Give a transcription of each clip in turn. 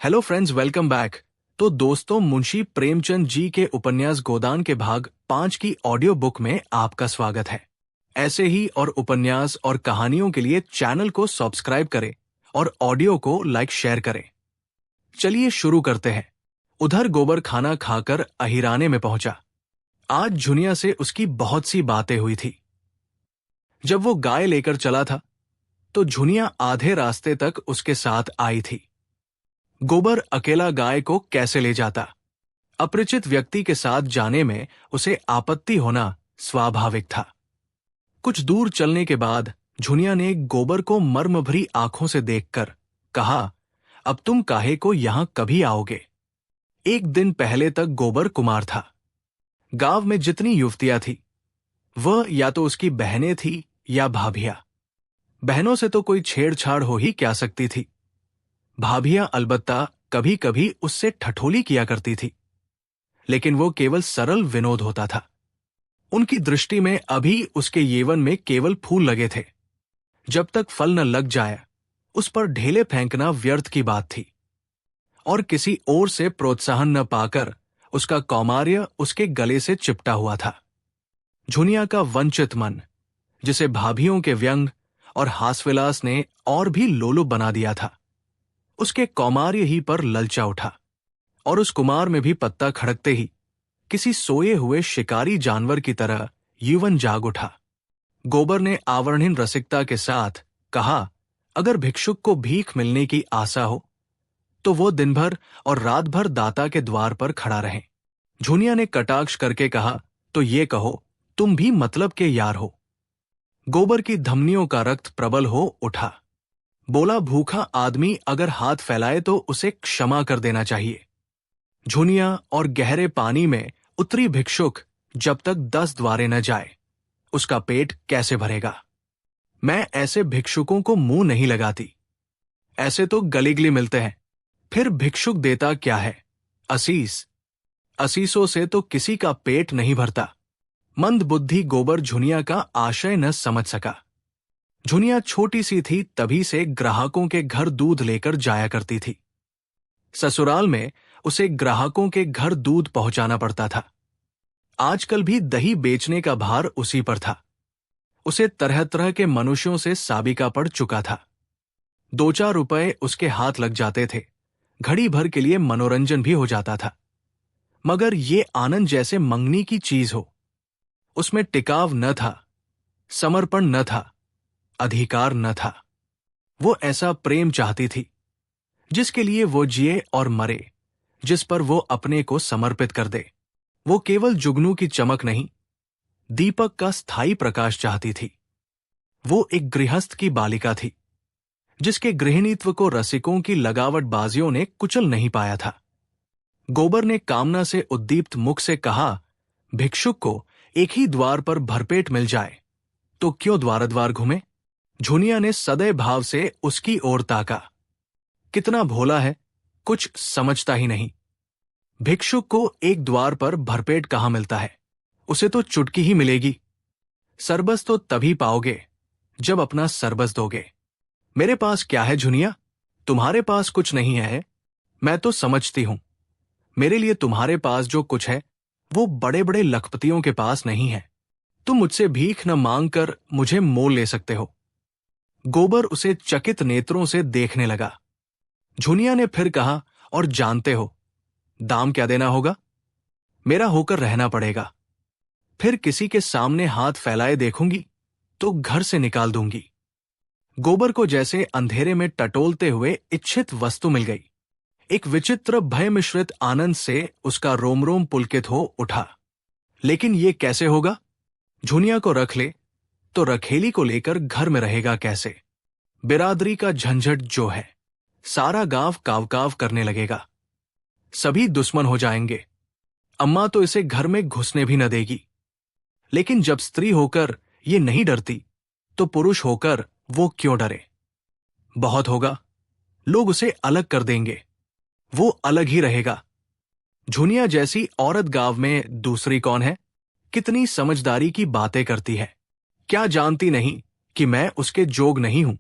Hello friends, welcome back. तो दोस्तों, मुंशी प्रेमचंद जी के उपन्यास गोदान के भाग 5 की ऑडियो बुक में आपका स्वागत है। ऐसे ही और उपन्यास और कहानियों के लिए चैनल को सब्सक्राइब करें और ऑडियो को लाइक शेयर करें। चलिए शुरू करते हैं। उधर गोबर खाना खाकर अहिराने में पहुंचा। आज झुनिया से उसकी बहुत सी बातें हुई थी। जब वो गाय लेकर चला था तो झुनिया आधे रास्ते तक उसके साथ आई थी। गोबर अकेला गाय को कैसे ले जाता? अपरिचित व्यक्ति के साथ जाने में उसे आपत्ति होना स्वाभाविक था। कुछ दूर चलने के बाद झुनिया ने गोबर को मर्म भरी आंखों से देखकर कहा, अब तुम काहे को यहां कभी आओगे? एक दिन पहले तक गोबर कुमार था। गांव में जितनी युवतियां थी वह या तो उसकी बहनें थी या भाभियां। बहनों से तो कोई छेड़छाड़ हो ही क्या सकती थी। भाभियां अलबत्ता कभी कभी उससे ठठोली किया करती थी, लेकिन वो केवल सरल विनोद होता था। उनकी दृष्टि में अभी उसके यौवन में केवल फूल लगे थे। जब तक फल न लग जाए उस पर ढेले फेंकना व्यर्थ की बात थी। और किसी ओर से प्रोत्साहन न पाकर उसका कौमार्य उसके गले से चिपटा हुआ था। झुनिया का वंचित मन, जिसे भाभियों के व्यंग और हास्यविलास ने और भी लोलुप बना दिया था, उसके कौमार्य ही पर ललचा उठा और उस कुमार में भी पत्ता खड़कते ही किसी सोए हुए शिकारी जानवर की तरह यौवन जाग उठा। गोबर ने आवरणहीन रसिकता के साथ कहा, अगर भिक्षुक को भीख मिलने की आशा हो तो वो दिन भर और रात भर दाता के द्वार पर खड़ा रहे। झुनिया ने कटाक्ष करके कहा, तो ये कहो तुम भी मतलब के यार हो। गोबर की धमनियों का रक्त प्रबल हो उठा। बोला, भूखा आदमी अगर हाथ फैलाए तो उसे क्षमा कर देना चाहिए। झुनिया और गहरे पानी में उतरी भिक्षुक जब तक 10 द्वारे न जाए उसका पेट कैसे भरेगा? मैं ऐसे भिक्षुकों को मुंह नहीं लगाती। ऐसे तो गलीगली मिलते हैं। फिर भिक्षुक देता क्या है? असीस। असीसों से तो किसी का पेट नहीं भरता। मंद बुद्धि गोबर झुनिया का आशय न समझ सका। झुनिया छोटी सी थी तभी से ग्राहकों के घर दूध लेकर जाया करती थी। ससुराल में उसे ग्राहकों के घर दूध पहुंचाना पड़ता था। आजकल भी दही बेचने का भार उसी पर था। उसे तरह तरह के मनुष्यों से साबिका पड़ चुका था। 2-4 रुपए उसके हाथ लग जाते थे। घड़ी भर के लिए मनोरंजन भी हो जाता था। मगर ये आनंद जैसे मंगनी की चीज हो। उसमें टिकाव न था, समर्पण न था, अधिकार न था। वो ऐसा प्रेम चाहती थी जिसके लिए वो जिए और मरे, जिस पर वो अपने को समर्पित कर दे। वो केवल जुगनू की चमक नहीं, दीपक का स्थायी प्रकाश चाहती थी। वो एक गृहस्थ की बालिका थी जिसके गृहिणीत्व को रसिकों की लगावटबाजियों ने कुचल नहीं पाया था। गोबर ने कामना से उद्दीप्त मुख से कहा, भिक्षुक को एक ही द्वार पर भरपेट मिल जाए तो क्यों द्वार द्वार घूमे? झुनिया ने सदैव भाव से उसकी ओर ताका। कितना भोला है, कुछ समझता ही नहीं। भिक्षुक को एक द्वार पर भरपेट कहां मिलता है? उसे तो चुटकी ही मिलेगी। सरबस तो तभी पाओगे जब अपना सरबस दोगे। मेरे पास क्या है झुनिया? तुम्हारे पास कुछ नहीं है, मैं तो समझती हूं। मेरे लिए तुम्हारे पास जो कुछ है वो बड़े बड़े लखपतियों के पास नहीं है। तुम मुझसे भीख न मांग कर मुझे मोल ले सकते हो। गोबर उसे चकित नेत्रों से देखने लगा। झुनिया ने फिर कहा, और जानते हो दाम क्या देना होगा? मेरा होकर रहना पड़ेगा। फिर किसी के सामने हाथ फैलाए देखूंगी तो घर से निकाल दूंगी। गोबर को जैसे अंधेरे में टटोलते हुए इच्छित वस्तु मिल गई। एक विचित्र भय मिश्रित आनंद से उसका रोम रोम पुलकित हो उठा। लेकिन ये कैसे होगा? झुनिया को रख ले तो रखेली को लेकर घर में रहेगा कैसे? बिरादरी का झंझट जो है, सारा गांव काव-काव करने लगेगा। सभी दुश्मन हो जाएंगे। अम्मा तो इसे घर में घुसने भी न देगी। लेकिन जब स्त्री होकर ये नहीं डरती तो पुरुष होकर वो क्यों डरे? बहुत होगा, लोग उसे अलग कर देंगे। वो अलग ही रहेगा। झुनिया जैसी औरत गांव में दूसरी कौन है? कितनी समझदारी की बातें करती है। क्या जानती नहीं कि मैं उसके जोग नहीं हूं?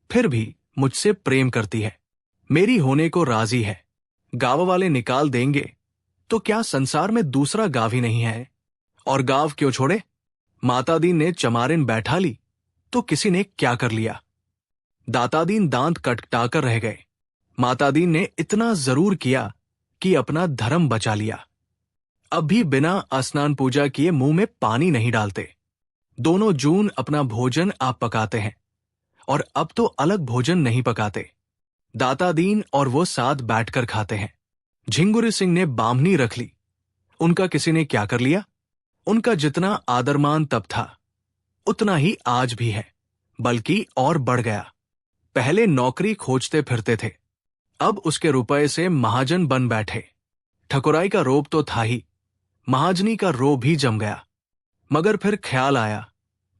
फिर भी मुझसे प्रेम करती है। मेरी होने को राजी है। गांव वाले निकाल देंगे तो क्या संसार में दूसरा गांव ही नहीं है? और गांव क्यों छोड़े? मातादीन ने चमारिन बैठा ली तो किसी ने क्या कर लिया? दातादीन दांत कटकटाकर रह गए। मातादीन ने इतना जरूर किया कि अपना धर्म बचा लिया। अब भी बिना स्नान पूजा किए मुंह में पानी नहीं डालते। दोनों जून अपना भोजन आप पकाते हैं और अब तो अलग भोजन नहीं पकाते। दातादीन और वो साथ बैठकर खाते हैं। झिंगुरी सिंह ने बामनी रख ली। उनका किसी ने क्या कर लिया? उनका जितना आदरमान तब था उतना ही आज भी है, बल्कि और बढ़ गया। पहले नौकरी खोजते फिरते थे, अब उसके रुपए से महाजन बन बैठे। ठकुराई का रोब तो था ही, महाजनी का रोब भी जम गया। मगर फिर ख्याल आया,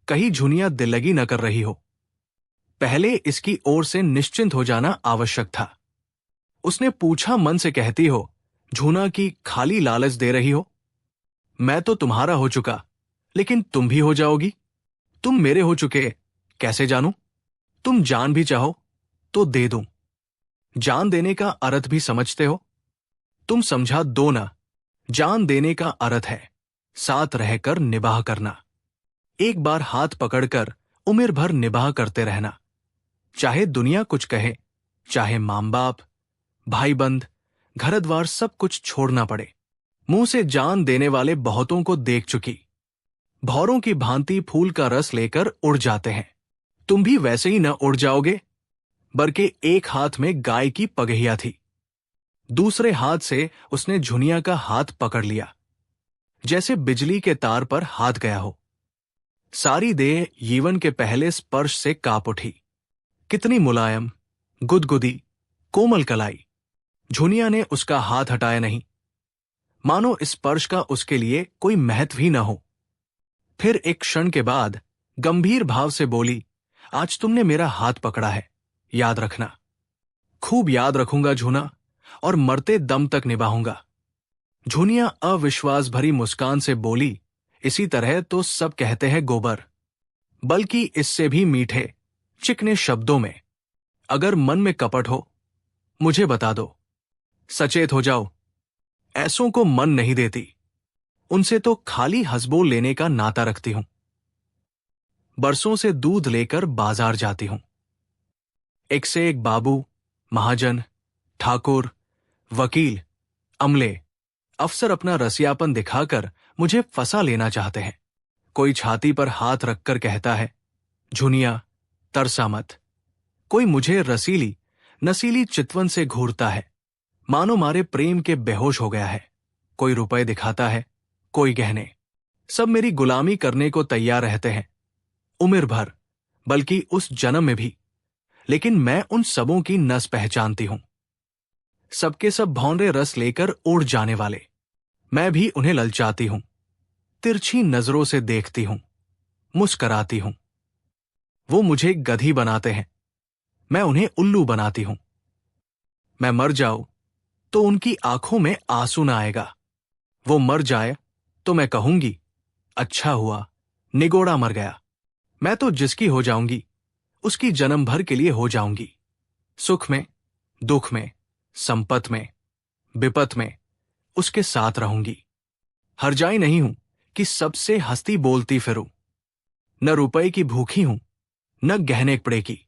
कहीं झुनिया दिल्लगी न कर रही हो। पहले इसकी ओर से निश्चिंत हो जाना आवश्यक था। उसने पूछा, मन से कहती हो झूना की खाली लालच दे रही हो? मैं तो तुम्हारा हो चुका, लेकिन तुम भी हो जाओगी। तुम मेरे हो चुके, कैसे जानूं? तुम जान भी चाहो तो दे दूं। जान देने का अर्थ भी समझते हो? तुम समझा दो ना। जान देने का अर्थ है साथ रहकर निबाह करना। एक बार हाथ पकड़कर उम्र भर निबाह करते रहना। चाहे दुनिया कुछ कहे, चाहे मां बाप, भाई बंद, घर द्वार सब कुछ छोड़ना पड़े। मुंह से जान देने वाले बहुतों को देख चुकी। भौरों की भांति फूल का रस लेकर उड़ जाते हैं। तुम भी वैसे ही न उड़ जाओगे? बल्कि एक हाथ में गाय की पगहिया थी, दूसरे हाथ से उसने झुनिया का हाथ पकड़ लिया, जैसे बिजली के तार पर हाथ गया हो। सारी देह यीवन के पहले स्पर्श से कांप उठी। कितनी मुलायम, गुदगुदी, कोमल कलाई। झुनिया ने उसका हाथ हटाया नहीं, मानो स्पर्श का उसके लिए कोई महत्व ही न हो। फिर एक क्षण के बाद गंभीर भाव से बोली, आज तुमने मेरा हाथ पकड़ा है, याद रखना। खूब याद रखूंगा झूना, और मरते दम तक निभाऊंगा। झुनिया अविश्वास भरी मुस्कान से बोली, इसी तरह तो सब कहते हैं गोबर, बल्कि इससे भी मीठे चिकने शब्दों में। अगर मन में कपट हो मुझे बता दो, सचेत हो जाओ। ऐसों को मन नहीं देती, उनसे तो खाली हसबोल लेने का नाता रखती हूं। बरसों से दूध लेकर बाजार जाती हूं। एक से एक बाबू, महाजन, ठाकुर, वकील, अमले, अफसर अपना रसियापन दिखाकर मुझे फंसा लेना चाहते हैं। कोई छाती पर हाथ रखकर कहता है, झुनिया तरसा मत। कोई मुझे रसीली नसीली चितवन से घूरता है, मानो मारे प्रेम के बेहोश हो गया है। कोई रुपए दिखाता है, कोई गहने। सब मेरी गुलामी करने को तैयार रहते हैं, उम्र भर, बल्कि उस जन्म में भी। लेकिन मैं उन सबों की नस पहचानती हूं। सबके सब भौंरे रस लेकर उड़ जाने वाले। मैं भी उन्हें ललचाती हूं, तिरछी नजरों से देखती हूं, मुस्कराती हूं। वो मुझे गधी बनाते हैं, मैं उन्हें उल्लू बनाती हूं। मैं मर जाऊं तो उनकी आंखों में आंसू न आएगा। वो मर जाए तो मैं कहूंगी, अच्छा हुआ निगोड़ा मर गया। मैं तो जिसकी हो जाऊंगी उसकी जन्म भर के लिए हो जाऊंगी। सुख में, दुख में, संपत में, विपत में उसके साथ रहूंगी। हरजाई नहीं हूं कि सबसे हंसती बोलती फिरूं। न रुपए की भूखी हूं, न गहने कपड़े की।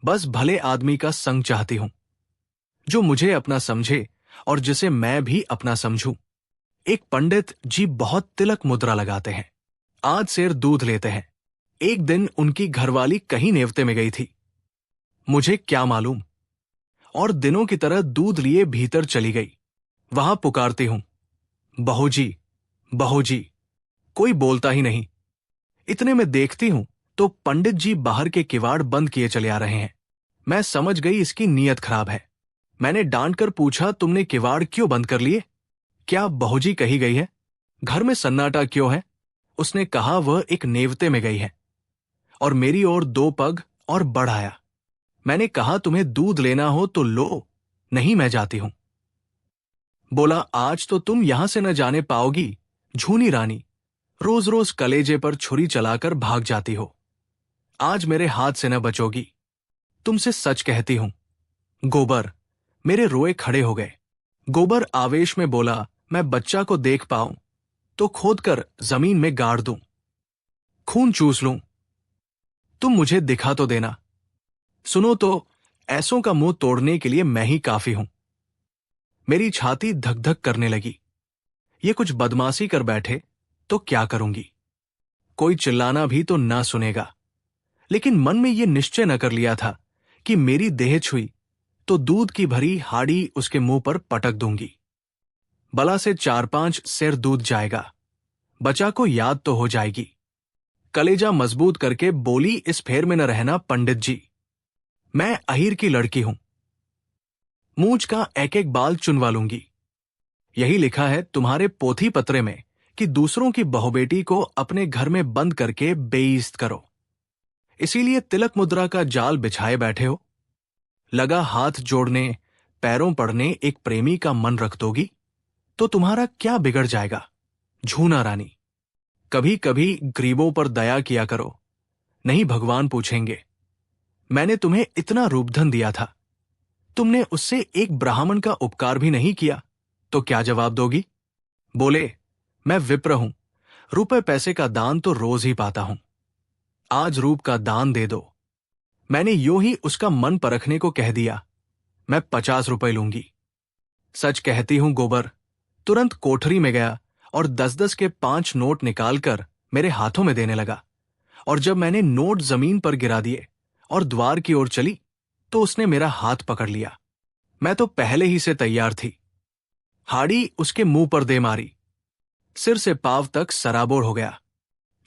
बस भले आदमी का संग चाहती हूं, जो मुझे अपना समझे और जिसे मैं भी अपना समझूं। एक पंडित जी बहुत तिलक मुद्रा लगाते हैं, आज सेर दूध लेते हैं। एक दिन उनकी घरवाली कहीं नेवते में गई थी, मुझे क्या मालूम, और दिनों की तरह दूध लिए भीतर चली गई। वहां पुकारती हूं, बहू जी, बहू जी। कोई बोलता ही नहीं। इतने में देखती हूं तो पंडित जी बाहर के किवाड़ बंद किए चले आ रहे हैं। मैं समझ गई इसकी नीयत खराब है। मैंने डांट कर पूछा, तुमने किवाड़ क्यों बंद कर लिए? क्या बहू जी कही गई है? घर में सन्नाटा क्यों है? उसने कहा, वह एक नेवते में गई है। और मेरी ओर दो पग और बढ़ाया। मैंने कहा, तुम्हें दूध लेना हो तो लो, नहीं मैं जाती हूं। बोला, आज तो तुम यहां से न जाने पाओगी झूनी रानी। रोज रोज कलेजे पर छुरी चलाकर भाग जाती हो, आज मेरे हाथ से न बचोगी। तुमसे सच कहती हूं, गोबर, मेरे रोए खड़े हो गए। गोबर आवेश में बोला, मैं बच्चा को देख पाऊं तो खोदकर जमीन में गाड़ दूं, खून चूस लूं, तुम मुझे दिखा तो देना। सुनो तो, ऐसों का मुंह तोड़ने के लिए मैं ही काफी हूं। मेरी छाती धक धक करने लगी। ये कुछ बदमाशी कर बैठे तो क्या करूंगी? कोई चिल्लाना भी तो ना सुनेगा। लेकिन मन में ये निश्चय न कर लिया था कि मेरी देह छुई तो दूध की भरी हाड़ी उसके मुंह पर पटक दूंगी। बला से 4-5 सेर दूध जाएगा, बचा को याद तो हो जाएगी। कलेजा मजबूत करके बोली, इस फेर में न रहना पंडित जी, मैं अहीर की लड़की हूं। मूंछ का एक एक बाल चुनवा लूंगी। यही लिखा है तुम्हारे पोथी पत्रे में कि दूसरों की बहू बेटी को अपने घर में बंद करके बेइज्जत करो। इसीलिए तिलक मुद्रा का जाल बिछाए बैठे हो। लगा हाथ जोड़ने, पैरों पड़ने एक प्रेमी का मन रख दोगी तो तुम्हारा क्या बिगड़ जाएगा? झूना रानी, कभी कभी गरीबों पर दया किया करो, नहीं भगवान पूछेंगे। मैंने तुम्हें इतना रूपधन दिया था, तुमने उससे एक ब्राह्मण का उपकार भी नहीं किया, तो क्या जवाब दोगी? बोले, मैं विप्र हूं, रुपए पैसे का दान तो रोज ही पाता हूं, आज रूप का दान दे दो। मैंने यूं ही उसका मन परखने को कह दिया, मैं 50 रुपए लूंगी। सच कहती हूं गोबर, तुरंत कोठरी में गया और 10-10 के 5 नोट निकालकर मेरे हाथों में देने लगा। और जब मैंने नोट जमीन पर गिरा दिए और द्वार की ओर चली तो उसने मेरा हाथ पकड़ लिया। मैं तो पहले ही से तैयार थी। हाड़ी उसके मुंह पर दे मारी, सिर से पांव तक सराबोर हो गया।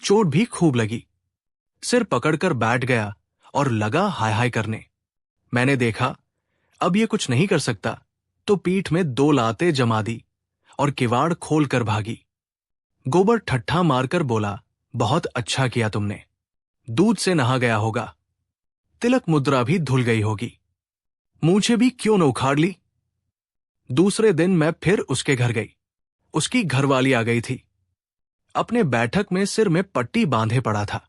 चोट भी खूब लगी। सिर पकड़कर बैठ गया और लगा हाय हाय करने। मैंने देखा अब ये कुछ नहीं कर सकता तो पीठ में 2 लातें जमा दी और किवाड़ खोल कर भागी। गोबर ठट्ठा मारकर बोला, बहुत अच्छा किया तुमने, दूध से नहा गया होगा, तिलक मुद्रा भी धुल गई होगी, मूछें भी क्यों न उखाड़ ली। दूसरे दिन मैं फिर उसके घर गई। उसकी घरवाली आ गई थी। अपने बैठक में सिर में पट्टी बांधे पड़ा था।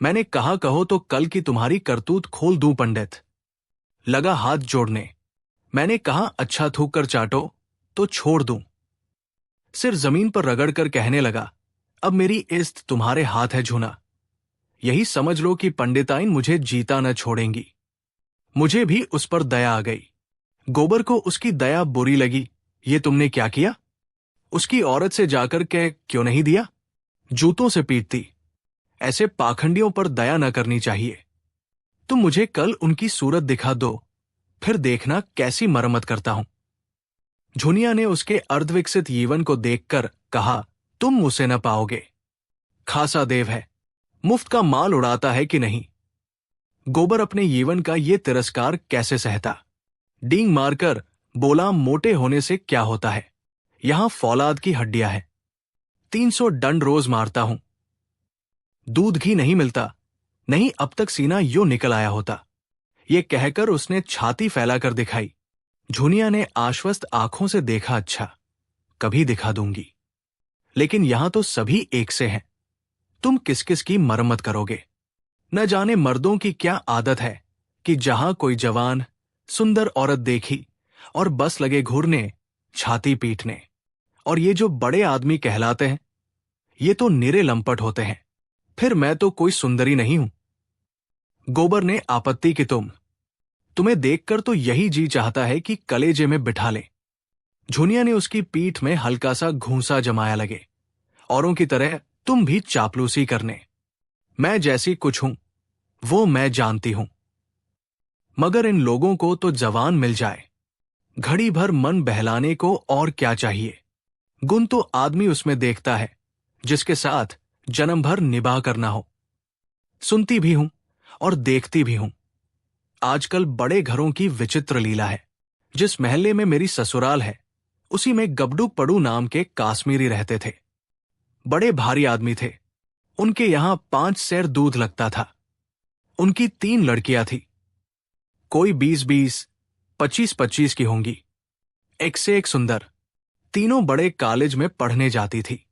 मैंने कहा, कहो तो कल की तुम्हारी करतूत खोल दूं पंडित। लगा हाथ जोड़ने। मैंने कहा, अच्छा थूक कर चाटो तो छोड़ दूं। सिर जमीन पर रगड़कर कहने लगा, अब मेरी इज्जत तुम्हारे हाथ है झूना। यही समझ लो कि पंडिताइन मुझे जीता न छोड़ेंगी। मुझे भी उस पर दया आ गई। गोबर को उसकी दया बुरी लगी। ये तुमने क्या किया? उसकी औरत से जाकर के क्यों नहीं दिया? जूतों से पीटती। ऐसे पाखंडियों पर दया न करनी चाहिए। तुम मुझे कल उनकी सूरत दिखा दो, फिर देखना कैसी मरम्मत करता हूं। झुनिया ने उसके अर्धविकसित यीवन को देखकर कहा, तुम उसे न पाओगे, खासा देव है, मुफ्त का माल उड़ाता है कि नहीं। गोबर अपने यीवन का ये तिरस्कार कैसे सहता? डींग मारकर बोला, मोटे होने से क्या होता है, यहां फौलाद की हड्डियां हैं। 300 दंड रोज मारता हूं, दूध घी नहीं मिलता, नहीं अब तक सीना यूं निकल आया होता। ये कहकर उसने छाती फैलाकर दिखाई। झुनिया ने आश्वस्त आंखों से देखा, अच्छा कभी दिखा दूंगी, लेकिन यहां तो सभी एक से हैं, तुम किस किस की मरम्मत करोगे? न जाने मर्दों की क्या आदत है कि जहां कोई जवान सुंदर औरत देखी और बस लगे घूरने, छाती पीटने। और ये जो बड़े आदमी कहलाते हैं, ये तो निरे लंपट होते हैं। फिर मैं तो कोई सुंदरी नहीं हूं। गोबर ने आपत्ति की, तुम्हें देखकर तो यही जी चाहता है कि कलेजे में बिठा ले। झुनिया ने उसकी पीठ में हल्का सा घूंसा जमाया लगे, औरों की तरह तुम भी चापलूसी करने। मैं जैसी कुछ हूं वो मैं जानती हूं, मगर इन लोगों को तो जवान मिल जाए, घड़ी भर मन बहलाने को और क्या चाहिए। गुण तो आदमी उसमें देखता है जिसके साथ जन्म भर निभाह करना हो। सुनती भी हूं और देखती भी हूं। आजकल बड़े घरों की विचित्र लीला है। जिस महल्ले में मेरी ससुराल है, उसी में गबडू पड़ू नाम के काश्मीरी रहते थे। बड़े भारी आदमी थे। उनके यहां 5 सेर दूध लगता था। उनकी 3 लड़कियां थी, कोई 20-20, 25-25 की होंगी, एक से एक सुंदर। तीनों बड़े कॉलेज में पढ़ने जाती थी।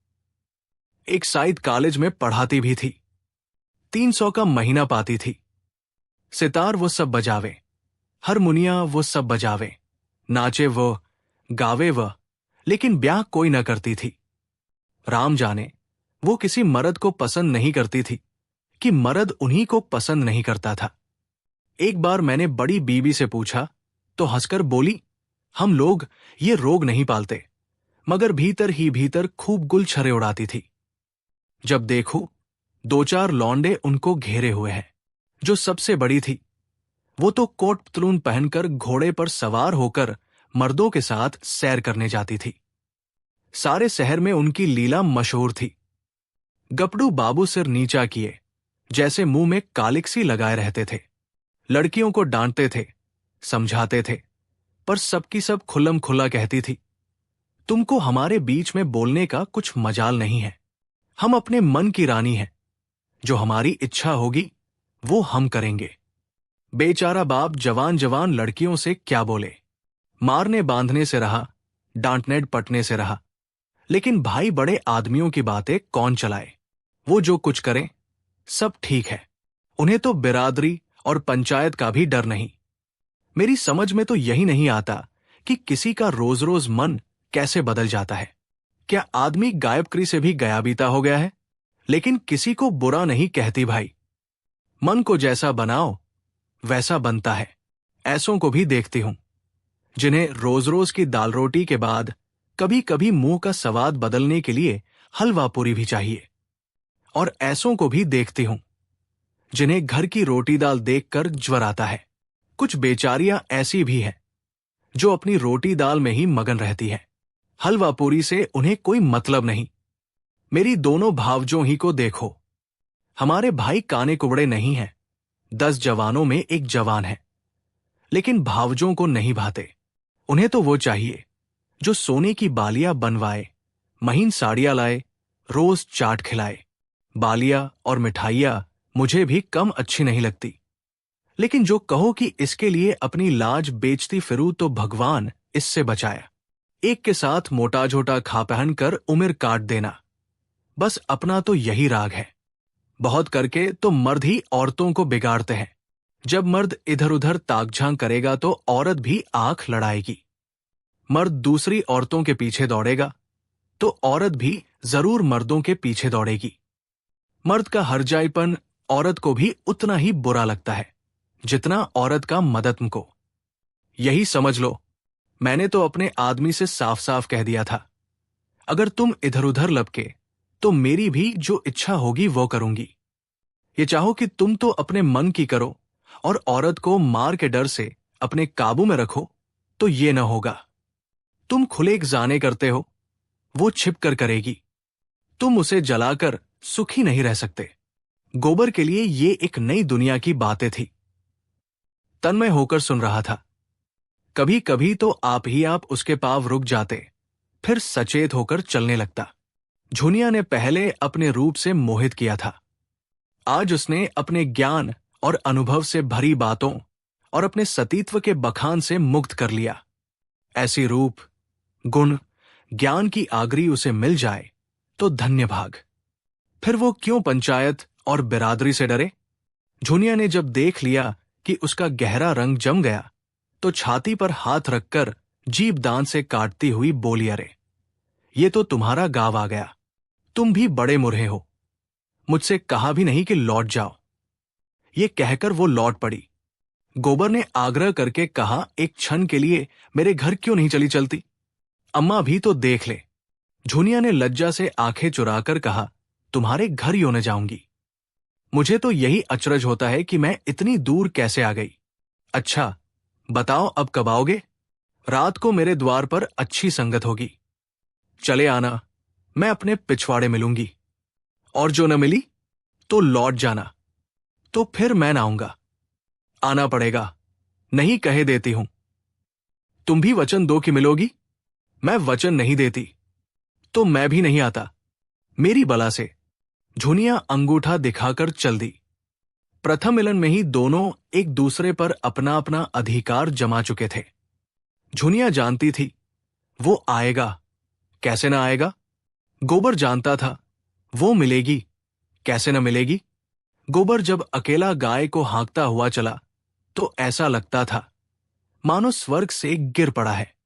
एक साइड कॉलेज में पढ़ाती भी थी। 300 का महीना पाती थी। सितार वो सब बजावे, हारमोनिया वो सब बजावे, नाचे वो, गावे वह, लेकिन ब्याह कोई न करती थी। राम जाने वो किसी मर्द को पसंद नहीं करती थी कि मर्द उन्हीं को पसंद नहीं करता था। एक बार मैंने बड़ी बीबी से पूछा तो हंसकर बोली, हम लोग ये रोग नहीं पालते, मगर भीतर ही भीतर खूब गुलछरे उड़ाती थी। जब देखूं, दो चार लौंडे उनको घेरे हुए हैं। जो सबसे बड़ी थी वो तो कोट पतलून पहनकर घोड़े पर सवार होकर मर्दों के साथ सैर करने जाती थी। सारे शहर में उनकी लीला मशहूर थी। गपड़ू बाबू सिर नीचा किए जैसे मुंह में कालिक सी लगाए रहते थे। लड़कियों को डांटते थे, समझाते थे, पर सबकी सब खुल्लम खुल्ला कहती थी, तुमको हमारे बीच में बोलने का कुछ मजाल नहीं है। हम अपने मन की रानी हैं। जो हमारी इच्छा होगी वो हम करेंगे। बेचारा बाप जवान जवान लड़कियों से क्या बोले। मारने बांधने से रहा, डांटने पटने से रहा, लेकिन भाई बड़े आदमियों की बातें कौन चलाए। वो जो कुछ करें सब ठीक है। उन्हें तो बिरादरी और पंचायत का भी डर नहीं। मेरी समझ में तो यही नहीं आता कि किसी का रोज रोज मन कैसे बदल जाता है। क्या आदमी गायबकरी से भी गया बीता हो गया है? लेकिन किसी को बुरा नहीं कहती भाई। मन को जैसा बनाओ वैसा बनता है। ऐसों को भी देखती हूं जिन्हें रोज रोज की दाल रोटी के बाद कभी कभी मुंह का स्वाद बदलने के लिए हलवा पूरी भी चाहिए। और ऐसों को भी देखती हूं जिन्हें घर की रोटी दाल देखकर ज्वर आता है। कुछ बेचारियां ऐसी भी हैं जो अपनी रोटी दाल में ही मगन रहती हैं। हलवा पूरी से उन्हें कोई मतलब नहीं। मेरी दोनों भावजों ही को देखो। हमारे भाई काने कुबड़े नहीं हैं। 10 जवानों में एक जवान है, लेकिन भावजों को नहीं भाते। उन्हें तो वो चाहिए जो सोने की बालियां बनवाए, महीन साड़ियां लाए, रोज चाट खिलाए। बालियां और मिठाइयां मुझे भी कम अच्छी नहीं लगती, लेकिन जो कहो कि इसके लिए अपनी लाज बेचती फिरूं तो भगवान इससे बचाया। एक के साथ मोटा झोटा खा पहनकर उम्र काट देना, बस अपना तो यही राग है। बहुत करके तो मर्द ही औरतों को बिगाड़ते हैं। जब मर्द इधर उधर ताक-झांक करेगा तो औरत भी आंख लड़ाएगी। मर्द दूसरी औरतों के पीछे दौड़ेगा तो औरत भी जरूर मर्दों के पीछे दौड़ेगी। मर्द का हरजाईपन औरत को भी उतना ही बुरा लगता है जितना औरत का मदद को। यही समझ लो, मैंने तो अपने आदमी से साफ साफ कह दिया था, अगर तुम इधर उधर लपके तो मेरी भी जो इच्छा होगी वो करूंगी। ये चाहो कि तुम तो अपने मन की करो और औरत को मार के डर से अपने काबू में रखो, तो ये न होगा। तुम खुले जाने करते हो, वो छिप कर करेगी। तुम उसे जलाकर सुखी नहीं रह सकते। गोबर के लिए ये एक नई दुनिया की बातें थी। तन्मय होकर सुन रहा था। कभी कभी तो आप ही आप उसके पाव रुक जाते, फिर सचेत होकर चलने लगता। झुनिया ने पहले अपने रूप से मोहित किया था। आज उसने अपने ज्ञान और अनुभव से भरी बातों और अपने सतीत्व के बखान से मुक्त कर लिया। ऐसी रूप, गुण, ज्ञान की आगरी उसे मिल जाए तो धन्य भाग। फिर वो क्यों पंचायत और बिरादरी से डरे? झुनिया ने जब देख लिया कि उसका गहरा रंग जम गया तो छाती पर हाथ रखकर जीभ दांत से काटती हुई बोली, अरे ये तो तुम्हारा गाँव आ गया। तुम भी बड़े मुरहे हो। मुझसे कहा भी नहीं कि लौट जाओ। ये कहकर वो लौट पड़ी। गोबर ने आग्रह करके कहा, एक क्षण के लिए मेरे घर क्यों नहीं चली चलती? अम्मा भी तो देख ले। झुनिया ने लज्जा से आंखें चुराकर कहा, तुम्हारे घर क्यों न जाऊंगी? मुझे तो यही अचरज होता है कि मैं इतनी दूर कैसे आ गई। अच्छा बताओ अब कब आओगे? रात को मेरे द्वार पर अच्छी संगत होगी। चले आना, मैं अपने पिछवाड़े मिलूंगी। और जो न मिली तो लौट जाना। तो फिर मैं न आऊंगा। आना पड़ेगा, नहीं कहे देती हूं। तुम भी वचन दो कि मिलोगी। मैं वचन नहीं देती तो मैं भी नहीं आता, मेरी बला से। झुनिया अंगूठा दिखाकर चल दी। प्रथम मिलन में ही दोनों एक दूसरे पर अपना अपना अधिकार जमा चुके थे। झुनिया जानती थी वो आएगा, कैसे ना आएगा। गोबर जानता था वो मिलेगी, कैसे न मिलेगी। गोबर जब अकेला गाय को हाँकता हुआ चला तो ऐसा लगता था मानो स्वर्ग से गिर पड़ा है।